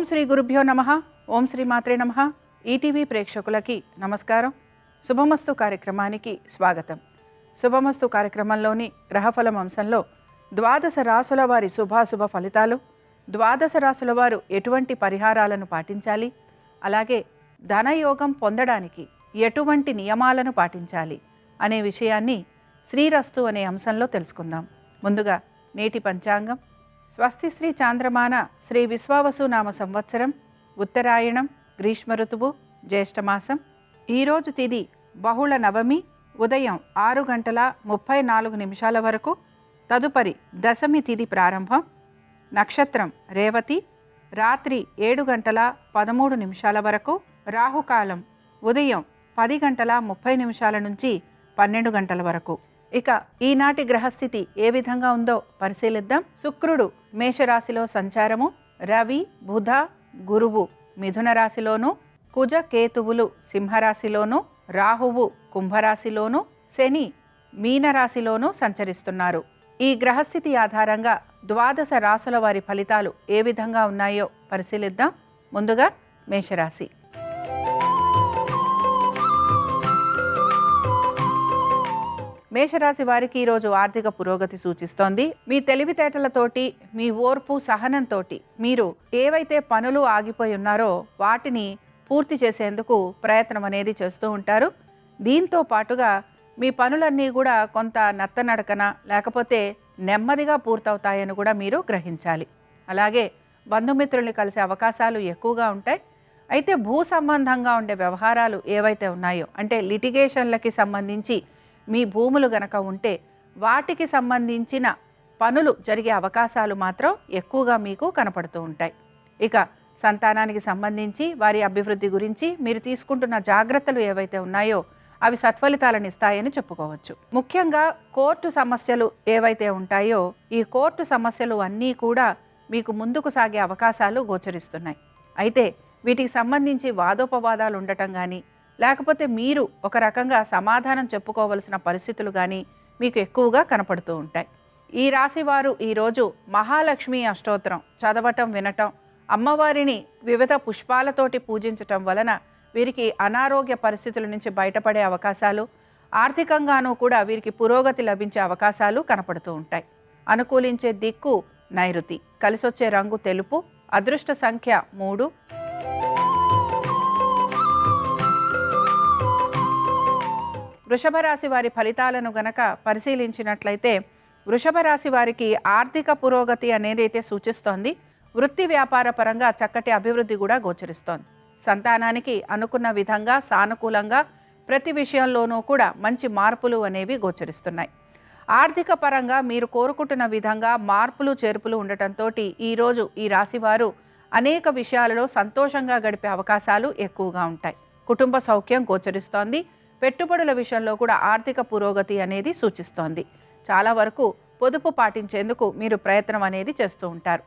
శ్రీ గురుభ్యో నమః. ఓం శ్రీ మాత్రే నమః. ఈటీవీ ప్రేక్షకులకి నమస్కారం. శుభమస్తు కార్యక్రమానికి స్వాగతం. శుభమస్తు కార్యక్రమంలోని గ్రహఫలం అంశంలో ద్వాదశ రాసుల వారి శుభాశుభ ఫలితాలు, ద్వాదశ రాసుల వారు ఎటువంటి పరిహారాలను పాటించాలి, అలాగే ధనయోగం పొందడానికి ఎటువంటి నియమాలను పాటించాలి అనే విషయాన్ని శ్రీరస్తు అనే అంశంలో తెలుసుకుందాం. ముందుగా నేటి పంచాంగం. స్వస్తి శ్రీ చాంద్రమాన శ్రీ విశ్వావసు నామ సంవత్సరం, ఉత్తరాయణం, గ్రీష్మ ఋతువు, జ్యేష్ఠమాసం. ఈరోజు తిథి బహుళ నవమి, ఉదయం 6:34 వరకు. తదుపరి దశమి తిథి ప్రారంభం. నక్షత్రం రేవతి, రాత్రి 7:13 వరకు. రాహుకాలం ఉదయం 10:30 నుంచి 12 గంటల వరకు. ఇక ఈనాటి గ్రహస్థితి ఏ విధంగా ఉందో పరిశీలిద్దాం. శుక్రుడు మేషరాశిలో సంచారము, రవి, బుధ, గురువు మిథున రాశిలోను, కుజ, కేతువులు సింహరాశిలోను, రాహువు కుంభరాశిలోను, శని మీనరాశిలోను సంచరిస్తున్నారు. ఈ గ్రహస్థితి ఆధారంగా ద్వాదశ రాసుల వారి ఫలితాలు ఏ విధంగా ఉన్నాయో పరిశీలిద్దాం. ముందుగా మేషరాశి. మేషరాశి వారికి ఈరోజు ఆర్థిక పురోగతి సూచిస్తోంది. మీ తెలివితేటలతోటి, మీ ఓర్పు సహనంతో మీరు ఏవైతే పనులు ఆగిపోయి ఉన్నారో వాటిని పూర్తి చేసేందుకు ప్రయత్నం అనేది చేస్తూ ఉంటారు. దీంతో పాటుగా మీ పనులన్నీ కూడా కొంత నత్తనడకన లేకపోతే నెమ్మదిగా పూర్తవుతాయని కూడా మీరు గ్రహించాలి. అలాగే బంధుమిత్రుల్ని కలిసే అవకాశాలు ఎక్కువగా ఉంటాయి. అయితే భూ సంబంధంగా ఉండే వ్యవహారాలు ఏవైతే ఉన్నాయో, అంటే లిటిగేషన్లకి సంబంధించి మీ భూములు గనక ఉంటే వాటికి సంబంధించిన పనులు జరిగే అవకాశాలు మాత్రం ఎక్కువగా మీకు కనపడుతూ ఉంటాయి. ఇక సంతానానికి సంబంధించి వారి అభివృద్ధి గురించి మీరు తీసుకుంటున్న జాగ్రత్తలు ఏవైతే ఉన్నాయో అవి సత్ఫలితాలను ఇస్తాయని చెప్పుకోవచ్చు. ముఖ్యంగా కోర్టు సమస్యలు ఏవైతే ఉంటాయో ఈ కోర్టు సమస్యలు అన్నీ కూడా మీకు ముందుకు సాగే అవకాశాలు గోచరిస్తున్నాయి. అయితే వీటికి సంబంధించి వాదోపవాదాలు ఉండటం కానీ, లేకపోతే మీరు ఒక రకంగా సమాధానం చెప్పుకోవలసిన పరిస్థితులు కానీ మీకు ఎక్కువగా కనపడుతూ ఉంటాయి. ఈ రాశి వారు ఈరోజు మహాలక్ష్మి అష్టోత్తరం చదవటం, వినటం, అమ్మవారిని వివిధ పుష్పాలతోటి పూజించటం వలన వీరికి అనారోగ్య పరిస్థితుల నుంచి బయటపడే అవకాశాలు, ఆర్థికంగానూ కూడా వీరికి పురోగతి లభించే అవకాశాలు కనపడుతూ ఉంటాయి. అనుకూలించే దిక్కు నైరుతి, కలిసొచ్చే రంగు తెలుపు, అదృష్ట సంఖ్య 3. వృషభ రాశి వారి ఫలితాలను గనక పరిశీలించినట్లయితే వృషభ రాశి వారికి ఆర్థిక పురోగతి అనేది అయితే సూచిస్తోంది. వృత్తి వ్యాపార పరంగా చక్కటి అభివృద్ధి కూడా గోచరిస్తోంది. సంతానానికి అనుకున్న విధంగా సానుకూలంగా ప్రతి విషయంలోనూ కూడా మంచి మార్పులు అనేవి గోచరిస్తున్నాయి. ఆర్థిక పరంగా మీరు కోరుకుంటున్న విధంగా మార్పులు చేర్పులు ఉండటంతో ఈరోజు ఈ రాశి వారు అనేక విషయాలలో సంతోషంగా గడిపే అవకాశాలు ఎక్కువగా ఉంటాయి. కుటుంబ సౌఖ్యం గోచరిస్తోంది. పెట్టుబడుల విషయంలో కూడా ఆర్థిక పురోగతి అనేది సూచిస్తోంది. చాలా వరకు పొదుపు పాటించేందుకు మీరు ప్రయత్నం అనేది చేస్తూ ఉంటారు.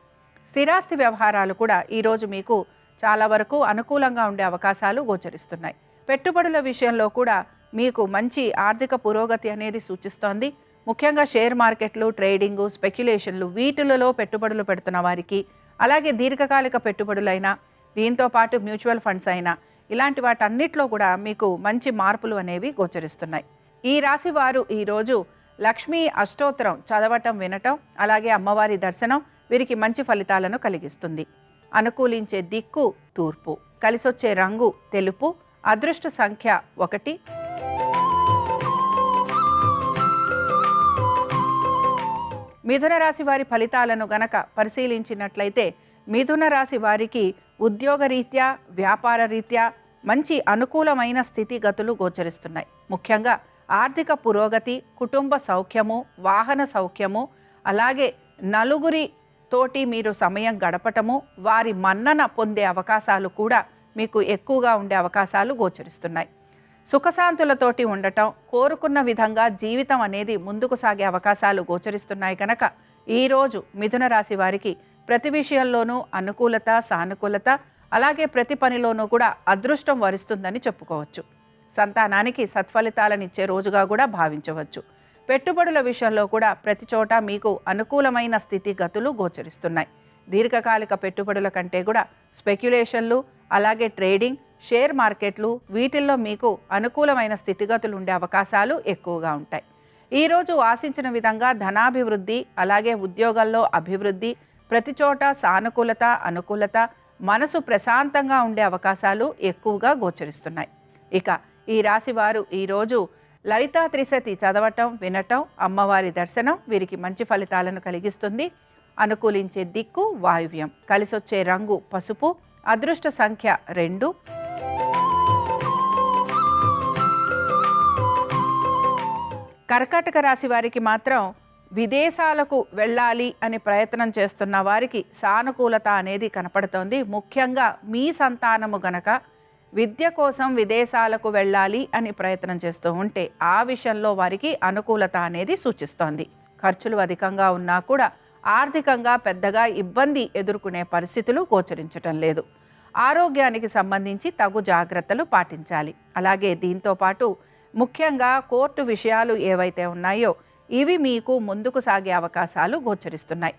స్థిరాస్తి వ్యవహారాలు కూడా ఈరోజు మీకు చాలా వరకు అనుకూలంగా ఉండే అవకాశాలు గోచరిస్తున్నాయి. పెట్టుబడుల విషయంలో కూడా మీకు మంచి ఆర్థిక పురోగతి అనేది సూచిస్తోంది. ముఖ్యంగా షేర్ మార్కెట్లు, ట్రేడింగు, స్పెక్యులేషన్లు వీటిలలో పెట్టుబడులు పెడుతున్న వారికి, అలాగే దీర్ఘకాలిక పెట్టుబడులైనా, దీంతో పాటు మ్యూచువల్ ఫండ్స్ అయినా, ఇలాంటి వాటన్నిటిలో కూడా మీకు మంచి మార్పులు అనేవి గోచరిస్తున్నాయి. ఈ రాశి వారు ఈరోజు లక్ష్మీ అష్టోత్తరం చదవటం, వినటం, అలాగే అమ్మవారి దర్శనం వీరికి మంచి ఫలితాలను కలిగిస్తుంది. అనుకూలించే దిక్కు తూర్పు, కలిసొచ్చే రంగు తెలుపు, అదృష్ట సంఖ్య 1. మిథున రాశి వారి ఫలితాలను గనక పరిశీలించినట్లయితే మిథున రాశి వారికి ఉద్యోగరీత్యా, వ్యాపార రీత్యా మంచి అనుకూలమైన స్థితిగతులు గోచరిస్తున్నాయి. ముఖ్యంగా ఆర్థిక పురోగతి, కుటుంబ సౌఖ్యము, వాహన సౌఖ్యము, అలాగే నలుగురి తోటి మీరు సమయం గడపటము, వారి మన్నన పొందే అవకాశాలు కూడా మీకు ఎక్కువగా ఉండే అవకాశాలు గోచరిస్తున్నాయి. సుఖశాంతులతోటి ఉండటం, కోరుకున్న విధంగా జీవితం అనేది ముందుకు సాగే అవకాశాలు గోచరిస్తున్నాయి కనుక ఈరోజు మిథున రాశి వారికి ప్రతి విషయంలోనూ అనుకూలత, సానుకూలత, అలాగే ప్రతి పనిలోనూ కూడా అదృష్టం వరిస్తుందని చెప్పుకోవచ్చు. సంతానానికి సత్ఫలితాలనిచ్చే రోజుగా కూడా భావించవచ్చు. పెట్టుబడుల విషయంలో కూడా ప్రతి చోట మీకు అనుకూలమైన స్థితిగతులు గోచరిస్తున్నాయి. దీర్ఘకాలిక పెట్టుబడుల కంటే కూడా స్పెక్యులేషన్లు, అలాగే ట్రేడింగ్, షేర్ మార్కెట్లు వీటిల్లో మీకు అనుకూలమైన స్థితిగతులు ఉండే అవకాశాలు ఎక్కువగా ఉంటాయి. ఈరోజు ఆశించిన విధంగా ధనాభివృద్ధి, అలాగే ఉద్యోగాల్లో అభివృద్ధి, ప్రతి చోట సానుకూలత, అనుకూలత, మనసు ప్రశాంతంగా ఉండే అవకాశాలు ఎక్కువగా గోచరిస్తున్నాయి. ఇక ఈ రాశి వారు ఈరోజు లలితా త్రిశతి చదవటం, వినటం, అమ్మవారి దర్శనం వీరికి మంచి ఫలితాలను కలిగిస్తుంది. అనుకూలించే దిక్కు వాయువ్యం, కలిసొచ్చే రంగు పసుపు, అదృష్ట సంఖ్య 2. కర్కాటక రాశి వారికి మాత్రం విదేశాలకు వెళ్ళాలి అని ప్రయత్నం చేస్తున్న వారికి సానుకూలత అనేది కనపడుతోంది. ముఖ్యంగా మీ సంతానము గనక విద్య కోసం విదేశాలకు వెళ్ళాలి అని ప్రయత్నం చేస్తూ ఉంటే ఆ విషయంలో వారికి అనుకూలత అనేది సూచిస్తోంది. ఖర్చులు అధికంగా ఉన్నా కూడా ఆర్థికంగా పెద్దగా ఇబ్బంది ఎదుర్కొనే పరిస్థితులు గోచరించటం లేదు. ఆరోగ్యానికి సంబంధించి తగు జాగ్రత్తలు పాటించాలి. అలాగే దీంతో పాటు ముఖ్యంగా కోర్టు విషయాలు ఏవైతే ఉన్నాయో ఇవి మీకు ముందుకు సాగే అవకాశాలు గోచరిస్తున్నాయి.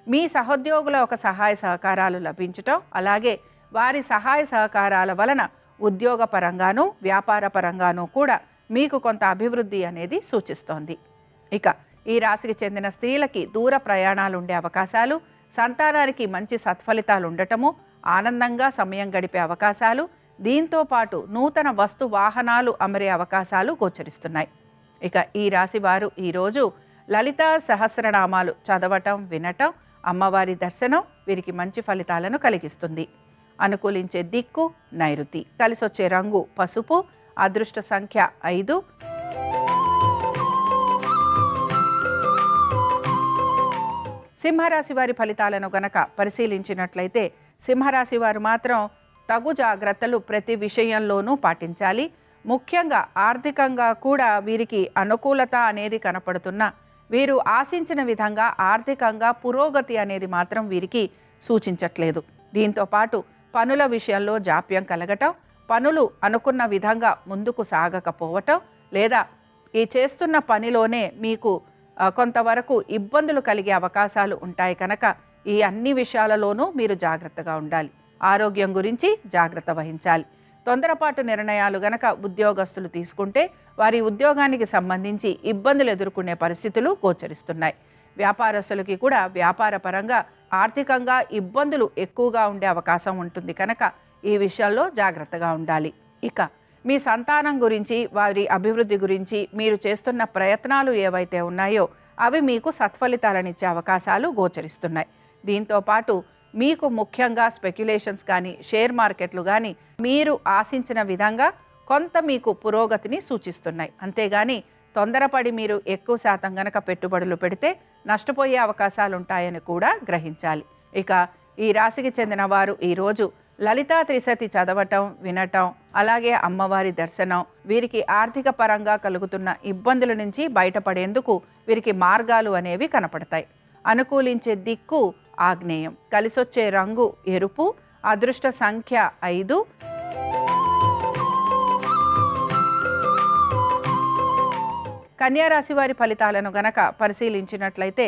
మీ సహోద్యోగుల ఒక సహాయ సహకారాలు లభించటం, అలాగే వారి సహాయ సహకారాల వలన ఉద్యోగ పరంగాను వ్యాపార పరంగాను కూడా మీకు కొంత అభివృద్ధి అనేది సూచిస్తోంది. ఇక ఈ రాశికి చెందిన స్త్రీలకి దూర ప్రయాణాలు ఉండే అవకాశాలు, సంతానానికి మంచి సత్ఫలితాలు ఉండటము, ఆనందంగా సమయం గడిపే అవకాశాలు, దీంతో పాటు నూతన వస్తు వాహనాలు అమరే అవకాశాలు గోచరిస్తున్నాయి. ఇక ఈ రాశి వారు ఈరోజు లలితా సహస్రనామాలు చదవటం, వినటం, అమ్మవారి దర్శనం వీరికి మంచి ఫలితాలను కలిగిస్తుంది. అనుకూలించే దిక్కు నైరుతి, కలిసొచ్చే రంగు పసుపు, అదృష్ట సంఖ్య 5. సింహరాశి వారి ఫలితాలను గనక పరిశీలించినట్లయితే సింహరాశి వారు మాత్రం తగు జాగ్రత్తలు ప్రతి విషయంలోనూ పాటించాలి. ముఖ్యంగా ఆర్థికంగా కూడా వీరికి అనుకూలత అనేది కనపడుతున్న వీరు ఆశించిన విధంగా ఆర్థికంగా పురోగతి అనేది మాత్రం వీరికి సూచించట్లేదు. దీంతో పాటు పనుల విషయంలో జాప్యం కలగటం, పనులు అనుకున్న విధంగా ముందుకు సాగకపోవటం, లేదా ఈ చేస్తున్న పనిలోనే మీకు కొంతవరకు ఇబ్బందులు కలిగే అవకాశాలు ఉంటాయి. కనుక ఈ అన్ని విషయాలలోనూ మీరు జాగ్రత్తగా ఉండాలి. ఆరోగ్యం గురించి జాగ్రత్త వహించాలి. తొందరపాటు నిర్ణయాలు గనక ఉద్యోగస్తులు తీసుకుంటే వారి ఉద్యోగానికి సంబంధించి ఇబ్బందులు ఎదుర్కొనే పరిస్థితులు గోచరిస్తున్నాయి. వ్యాపారస్తులకి కూడా వ్యాపార పరంగా ఆర్థికంగా ఇబ్బందులు ఎక్కువగా ఉండే అవకాశం ఉంటుంది. కనుక ఈ విషయాల్లో జాగ్రత్తగా ఉండాలి. ఇక మీ సంతానం గురించి, వారి అభివృద్ధి గురించి మీరు చేస్తున్న ప్రయత్నాలు ఏవైతే ఉన్నాయో అవి మీకు సత్ఫలితాలనిచ్చే అవకాశాలు గోచరిస్తున్నాయి. దీంతో పాటు మీకు ముఖ్యంగా స్పెక్యులేషన్స్ కానీ, షేర్ మార్కెట్లు కానీ మీరు ఆశించిన విధంగా కొంత మీకు పురోగతిని సూచిస్తున్నాయి. అంతేగాని తొందరపడి మీరు ఎక్కువ శాతం గనక పెట్టుబడులు పెడితే నష్టపోయే అవకాశాలు ఉంటాయని కూడా గ్రహించాలి. ఇక ఈ రాశికి చెందిన వారు ఈరోజు లలితా త్రిశతి చదవటం, వినటం, అలాగే అమ్మవారి దర్శనం వీరికి ఆర్థిక పరంగా కలుగుతున్న ఇబ్బందుల నుంచి బయటపడేందుకు వీరికి మార్గాలు అనేవి కనపడతాయి. అనుకూలించే దిక్కు ఆగ్నేయం, కలిసొచ్చే రంగు ఎరుపు, అదృష్ట సంఖ్య 5. కన్యారాశి వారి ఫలితాలను గనక పరిశీలించినట్లయితే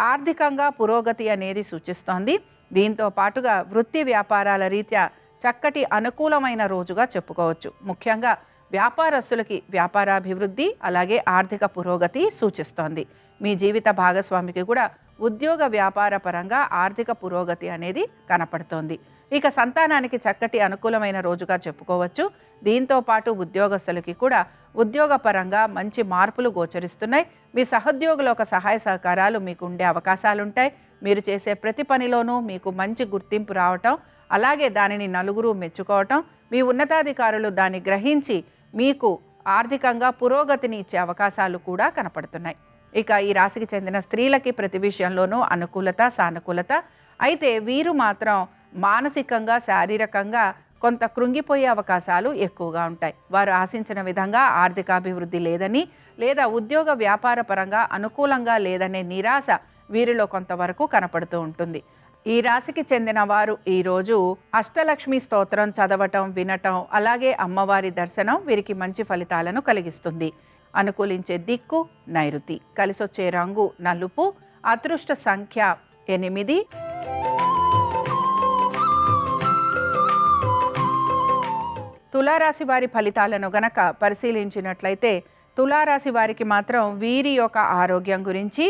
ఆర్థికంగా పురోగతి అనేది సూచిస్తోంది. దీంతో పాటుగా వృత్తి వ్యాపారాల రీత్యా చక్కటి అనుకూలమైన రోజుగా చెప్పుకోవచ్చు. ముఖ్యంగా వ్యాపారస్తులకి వ్యాపారాభివృద్ధి, అలాగే ఆర్థిక పురోగతి సూచిస్తోంది. మీ జీవిత భాగస్వామికి కూడా ఉద్యోగ వ్యాపార పరంగా ఆర్థిక పురోగతి అనేది కనపడుతోంది. ఇక సంతానానికి చక్కటి అనుకూలమైన రోజుగా చెప్పుకోవచ్చు. దీంతో పాటు ఉద్యోగస్తులకి కూడా ఉద్యోగ పరంగా మంచి మార్పులు గోచరిస్తున్నాయి. మీ సహోద్యోగుల ఒక సహాయ సహకారాలు మీకు ఉండే అవకాశాలుంటాయి. మీరు చేసే ప్రతి పనిలోనూ మీకు మంచి గుర్తింపు రావటం, అలాగే దానిని నలుగురు మెచ్చుకోవటం, మీ ఉన్నతాధికారులు దాన్ని గ్రహించి మీకు ఆర్థికంగా పురోగతిని ఇచ్చే అవకాశాలు కూడా కనపడుతున్నాయి. ఇక ఈ రాశికి చెందిన స్త్రీలకి ప్రతి విషయంలోనూ అనుకూలత, సానుకూలత. అయితే వీరు మాత్రం మానసికంగా, శారీరకంగా కొంత కృంగిపోయే అవకాశాలు ఎక్కువగా ఉంటాయి. వారు ఆశించిన విధంగా ఆర్థికాభివృద్ధి లేదని, లేదా ఉద్యోగ వ్యాపార పరంగా అనుకూలంగా లేదనే నిరాశ వీరిలో కొంతవరకు కనపడుతూ ఉంటుంది. ఈ రాశికి చెందిన వారు ఈరోజు అష్టలక్ష్మి స్తోత్రం చదవటం, వినటం, అలాగే అమ్మవారి దర్శనం వీరికి మంచి ఫలితాలను కలిగిస్తుంది. అనుకూలించే దిక్కు నైరుతి, కలిసొచ్చే రంగు నలుపు, అదృష్ట సంఖ్య 8. తులారాశి వారి ఫలితాలను గనక పరిశీలించినట్లయితే తులారాశి వారికి మాత్రం వీరి యొక్క ఆరోగ్యం గురించి,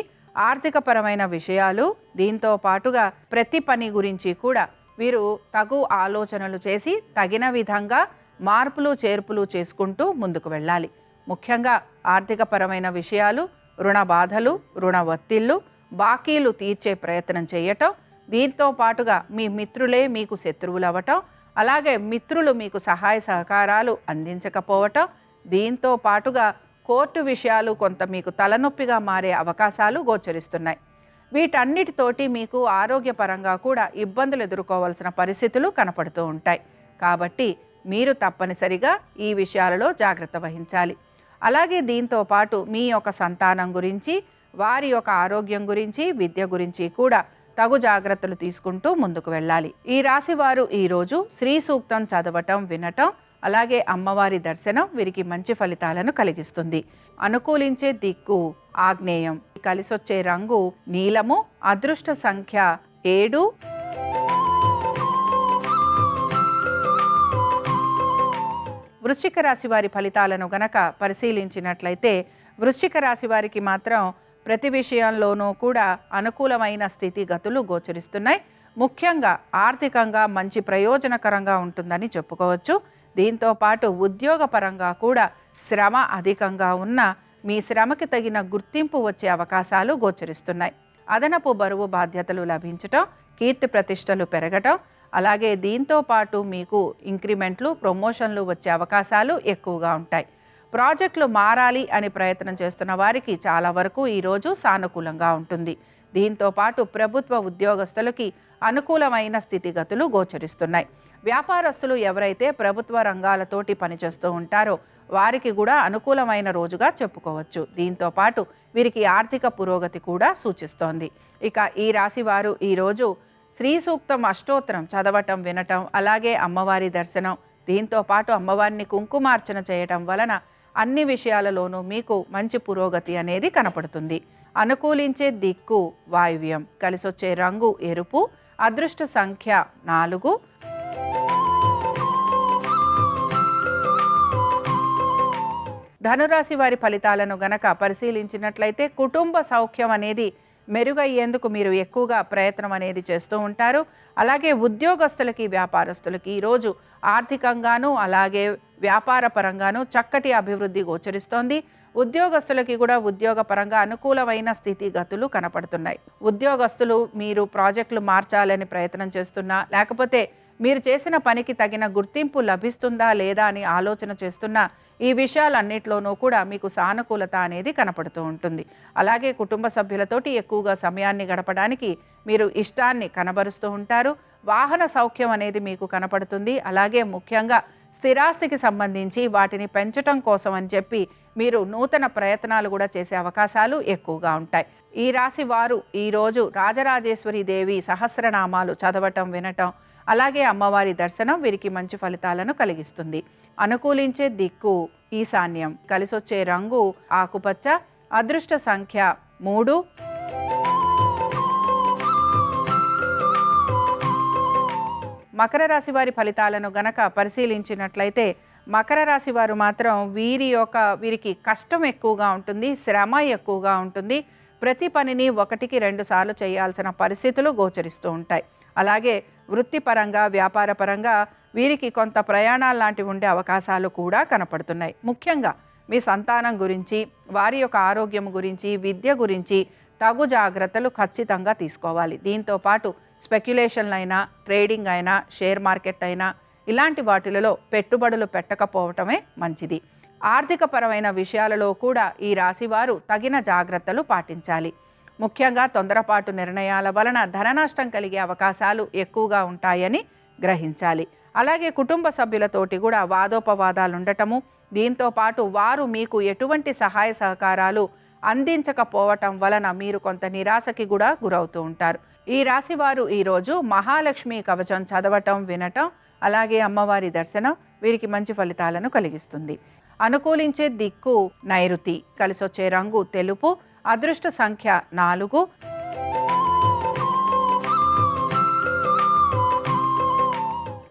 ఆర్థికపరమైన విషయాలు, దీంతో పాటుగా ప్రతి పని గురించి కూడా వీరు తగు ఆలోచనలు చేసి తగిన విధంగా మార్పులు చేర్పులు చేసుకుంటూ ముందుకు వెళ్ళాలి. ముఖ్యంగా ఆర్థికపరమైన విషయాలు, రుణ బాధలు, రుణ ఒత్తిళ్లు, బాకీలు తీర్చే ప్రయత్నం చేయటం, దీంతో పాటుగా మీ మిత్రులే మీకు శత్రువులు అవ్వటం, అలాగే మిత్రులు మీకు సహాయ సహకారాలు అందించకపోవటం, దీంతో పాటుగా కోర్టు విషయాలు కొంత మీకు తలనొప్పిగా మారే అవకాశాలు గోచరిస్తున్నాయి. వీటన్నిటితోటి మీకు ఆరోగ్యపరంగా కూడా ఇబ్బందులు ఎదుర్కోవాల్సిన పరిస్థితులు కనపడుతూ ఉంటాయి. కాబట్టి మీరు తప్పనిసరిగా ఈ విషయాలలో జాగ్రత్త వహించాలి. అలాగే దీంతో పాటు మీ యొక్క సంతానం గురించి, వారి యొక్క ఆరోగ్యం గురించి, విద్య గురించి కూడా తగు జాగ్రత్తలు తీసుకుంటూ ముందుకు వెళ్ళాలి. ఈ రాశి వారు ఈరోజు శ్రీ సూక్తం చదవటం, వినటం, అలాగే అమ్మవారి దర్శనం వీరికి మంచి ఫలితాలను కలిగిస్తుంది. అనుకూలించే దిక్కు ఆగ్నేయం, కలిసొచ్చే రంగు నీలము, అదృష్ట సంఖ్య 7. వృశ్చిక రాశి వారి ఫలితాలను గనక పరిశీలించినట్లయితే వృశ్చిక రాశి వారికి మాత్రం ప్రతి విషయంలోనూ కూడా అనుకూలమైన స్థితిగతులు గోచరిస్తున్నాయి. ముఖ్యంగా ఆర్థికంగా మంచి ప్రయోజనకరంగా ఉంటుందని చెప్పుకోవచ్చు. దీంతో పాటు ఉద్యోగపరంగా కూడా శ్రమ అధికంగా ఉన్న మీ శ్రమకి తగిన గుర్తింపు వచ్చే అవకాశాలు గోచరిస్తున్నాయి. అదనపు బరువు బాధ్యతలు లభించటం, కీర్తి ప్రతిష్టలు పెరగటం, అలాగే దీంతో పాటు మీకు ఇంక్రిమెంట్లు, ప్రమోషన్లు వచ్చే అవకాశాలు ఎక్కువగా ఉంటాయి. ప్రాజెక్టులు మారాలి అని ప్రయత్నం చేస్తున్న వారికి చాలా వరకు ఈరోజు సానుకూలంగా ఉంటుంది. దీంతో పాటు ప్రభుత్వ ఉద్యోగస్తులకి అనుకూలమైన స్థితిగతులు గోచరిస్తున్నాయి. వ్యాపారస్తులు ఎవరైతే ప్రభుత్వ రంగాలతోటి పనిచేస్తూ ఉంటారో వారికి కూడా అనుకూలమైన రోజుగా చెప్పుకోవచ్చు. దీంతో పాటు వీరికి ఆర్థిక పురోగతి కూడా సూచిస్తోంది. ఇక ఈ రాశి వారు ఈరోజు శ్రీ సూక్తం అష్టోత్తరం చదవటం, వినటం, అలాగే అమ్మవారి దర్శనం, దీంతో పాటు అమ్మవారిని కుంకుమార్చన చేయటం వలన అన్ని విషయాలలోనూ మీకు మంచి పురోగతి అనేది కనపడుతుంది. అనుకూలించే దిక్కు వాయువ్యం, కలిసొచ్చే రంగు ఎరుపు, అదృష్ట సంఖ్య 4. ధనురాశి వారి ఫలితాలను గనక పరిశీలించినట్లయితే కుటుంబ సౌఖ్యం అనేది మెరుగయ్యేందుకు మీరు ఎక్కువగా ప్రయత్నం అనేది చేస్తూ ఉంటారు. అలాగే ఉద్యోగస్తులకి, వ్యాపారస్తులకి ఈరోజు ఆర్థికంగాను అలాగే వ్యాపార పరంగాను చక్కటి అభివృద్ధి గోచరిస్తోంది. ఉద్యోగస్తులకి కూడా ఉద్యోగపరంగా అనుకూలమైన స్థితిగతులు కనపడుతున్నాయి. ఉద్యోగస్తులు మీరు ప్రాజెక్టులు మార్చాలని ప్రయత్నం చేస్తున్నా, లేకపోతే మీరు చేసిన పనికి తగిన గుర్తింపు లభిస్తుందా లేదా అని ఆలోచన చేస్తున్నా, ఈ విషయాలన్నిట్లోనూ కూడా మీకు సానుకూలత అనేది కనపడుతూ ఉంటుంది. అలాగే కుటుంబ సభ్యులతోటి ఎక్కువగా సమయాన్ని గడపడానికి మీరు ఇష్టాన్ని కనబరుస్తూ ఉంటారు. వాహన సౌఖ్యం అనేది మీకు కనపడుతుంది. అలాగే ముఖ్యంగా స్థిరాస్తికి సంబంధించి వాటిని పెంచటం కోసం అని చెప్పి మీరు నూతన ప్రయత్నాలు కూడా చేసే అవకాశాలు ఎక్కువగా ఉంటాయి. ఈ రాశి వారు ఈరోజు రాజరాజేశ్వరి దేవి సహస్రనామాలు చదవటం, వినటం, అలాగే అమ్మవారి దర్శనం వీరికి మంచి ఫలితాలను కలిగిస్తుంది. అనుకూలించే దిక్కు ఈశాన్యం, కలిసొచ్చే రంగు ఆకుపచ్చ, అదృష్ట సంఖ్య 3. మకర రాశి వారి ఫలితాలను గనక పరిశీలించినట్లయితే మకర రాశి వారు మాత్రం వీరికి కష్టం ఎక్కువగా ఉంటుంది, శ్రమ ఎక్కువగా ఉంటుంది. ప్రతి పనిని 1-2 సార్లు చేయాల్సిన పరిస్థితులు గోచరిస్తూ ఉంటాయి. అలాగే వృత్తిపరంగా, వ్యాపార పరంగా వీరికి కొంత ప్రయాణాలు లాంటివి ఉండే అవకాశాలు కూడా కనపడుతున్నాయి. ముఖ్యంగా మీ సంతానం గురించి, వారి యొక్క ఆరోగ్యం గురించి, విద్య గురించి తగు జాగ్రత్తలు ఖచ్చితంగా తీసుకోవాలి. దీంతో పాటు స్పెక్యులేషన్లు అయినా, ట్రేడింగ్ అయినా, షేర్ మార్కెట్ అయినా ఇలాంటి వాటిలలో పెట్టుబడులు పెట్టకపోవటమే మంచిది. ఆర్థికపరమైన విషయాలలో కూడా ఈ రాశివారు తగిన జాగ్రత్తలు పాటించాలి. ముఖ్యంగా తొందరపాటు నిర్ణయాల వలన ధన నష్టం కలిగే అవకాశాలు ఎక్కువగా ఉంటాయని గ్రహించాలి. అలాగే కుటుంబ సభ్యులతోటి కూడా వాదోపవాదాలు ఉండటము, దీంతో పాటు వారు మీకు ఎటువంటి సహాయ సహకారాలు అందించకపోవటం వలన మీరు కొంత నిరాశకి కూడా గురవుతూ ఉంటారు. ఈ రాశి వారు ఈరోజు మహాలక్ష్మి కవచం చదవటం, వినటం, అలాగే అమ్మవారి దర్శనం వీరికి మంచి ఫలితాలను కలిగిస్తుంది. అనుకూలించే దిక్కు నైరుతి, కలిసొచ్చే రంగు తెలుపు, అదృష్ట సంఖ్య 4.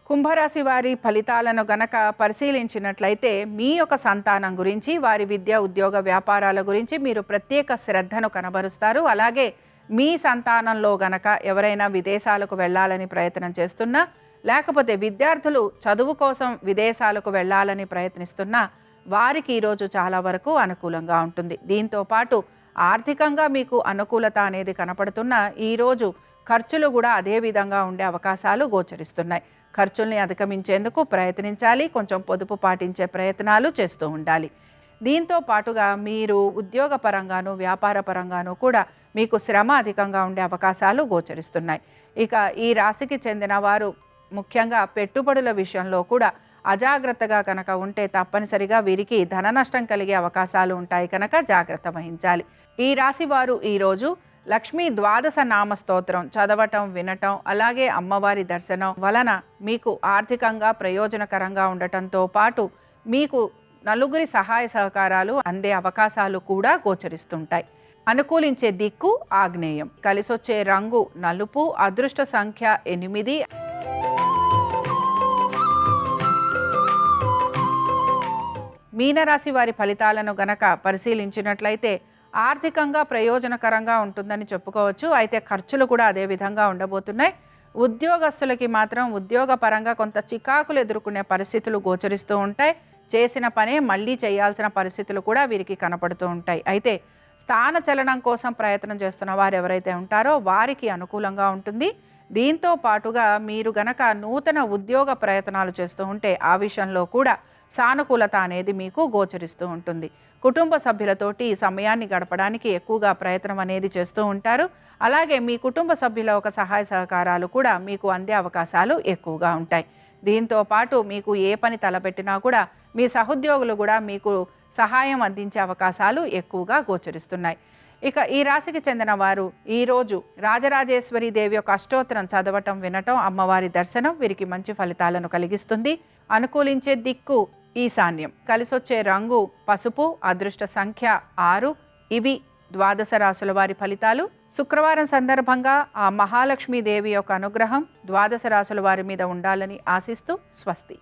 కుంభరాశి వారి ఫలితాలను గనక పరిశీలించినట్లయితే మీ యొక్క సంతానం గురించి, వారి విద్య, ఉద్యోగ, వ్యాపారాల గురించి మీరు ప్రత్యేక శ్రద్ధను కనబరుస్తారు. అలాగే మీ సంతానంలో గనక ఎవరైనా విదేశాలకు వెళ్ళాలని ప్రయత్నం చేస్తున్నా, లేకపోతే విద్యార్థులు చదువు కోసం విదేశాలకు వెళ్ళాలని ప్రయత్నిస్తున్నా వారికి ఈరోజు చాలా వరకు అనుకూలంగా ఉంటుంది. దీంతో పాటు ఆర్థికంగా మీకు అనుకూలత అనేది కనపడుతున్నా ఈరోజు ఖర్చులు కూడా అదే విధంగా ఉండే అవకాశాలు గోచరిస్తున్నాయి. ఖర్చుల్ని అధిగమించేందుకు ప్రయత్నించాలి. కొంచెం పొదుపు పాటించే ప్రయత్నాలు చేస్తూ ఉండాలి. దీంతో పాటుగా మీరు ఉద్యోగ పరంగాను, వ్యాపార పరంగాను కూడా మీకు శ్రమ అధికంగా ఉండే అవకాశాలు గోచరిస్తున్నాయి. ఇక ఈ రాశికి చెందిన వారు ముఖ్యంగా పెట్టుబడుల విషయంలో కూడా అజాగ్రత్తగా కనుక ఉంటే తప్పనిసరిగా వీరికి ధన నష్టం కలిగే అవకాశాలు ఉంటాయి కనుక జాగ్రత్త వహించాలి. ఈ రాశి వారు ఈరోజు లక్ష్మీ ద్వాదశ నామ స్తోత్రం చదవటం, వినటం, అలాగే అమ్మవారి దర్శనం వలన మీకు ఆర్థికంగా ప్రయోజనకరంగా ఉండటంతో పాటు మీకు నలుగురి సహాయ సహకారాలు అందే అవకాశాలు కూడా గోచరిస్తుంటాయి. అనుకూలించే దిక్కు ఆగ్నేయం. కలిసొచ్చే రంగు నలుపు. అదృష్ట సంఖ్య 8. మీనరాశి వారి ఫలితాలను గనక పరిశీలించినట్లయితే ఆర్థికంగా ప్రయోజనకరంగా ఉంటుందని చెప్పుకోవచ్చు. అయితే ఖర్చులు కూడా అదే విధంగా ఉండబోతున్నాయి. ఉద్యోగస్తులకి మాత్రం ఉద్యోగ పరంగా కొంత చికాకులు ఎదుర్కొనే పరిస్థితులు గోచరిస్తూ ఉంటాయి. చేసిన పనే మళ్ళీ చేయాల్సిన పరిస్థితులు కూడా వీరికి కనపడుతూ ఉంటాయి. అయితే స్థాన చలనం కోసం ప్రయత్నం చేస్తున్న వారు ఎవరైతే ఉంటారో వారికి అనుకూలంగా ఉంటుంది. దీంతో పాటుగా మీరు గనక నూతన ఉద్యోగ ప్రయత్నాలు చేస్తూ ఉంటే ఆ విషయంలో కూడా సానుకూలత అనేది మీకు గోచరిస్తూ ఉంటుంది. కుటుంబ సభ్యులతోటి సమయాన్ని గడపడానికి ఎక్కువగా ప్రయత్నం అనేది చేస్తూ ఉంటారు. అలాగే మీ కుటుంబ సభ్యుల ఒక సహాయ సహకారాలు కూడా మీకు అందే అవకాశాలు ఎక్కువగా ఉంటాయి. దీంతో పాటు మీకు ఏ పని తలపెట్టినా కూడా మీ సహోద్యోగులు కూడా మీకు సహాయం అందించే అవకాశాలు ఎక్కువగా గోచరిస్తున్నాయి. ఇక ఈ రాశికి చెందిన వారు ఈరోజు రాజరాజేశ్వరి దేవి యొక్క అష్టోత్తరం చదవటం, వినటం, అమ్మవారి దర్శనం వీరికి మంచి ఫలితాలను కలిగిస్తుంది. అనుకూలించే దిక్కు ఈశాన్యం. కలిసొచ్చే రంగు పసుపు. అదృష్ట సంఖ్య 6. ఇవి ద్వాదశ రాశుల వారి ఫలితాలు. శుక్రవారం సందర్భంగా ఆ మహాలక్ష్మీదేవి యొక్క అనుగ్రహం ద్వాదశ రాశుల వారి మీద ఉండాలని ఆశిస్తూ స్వస్తి.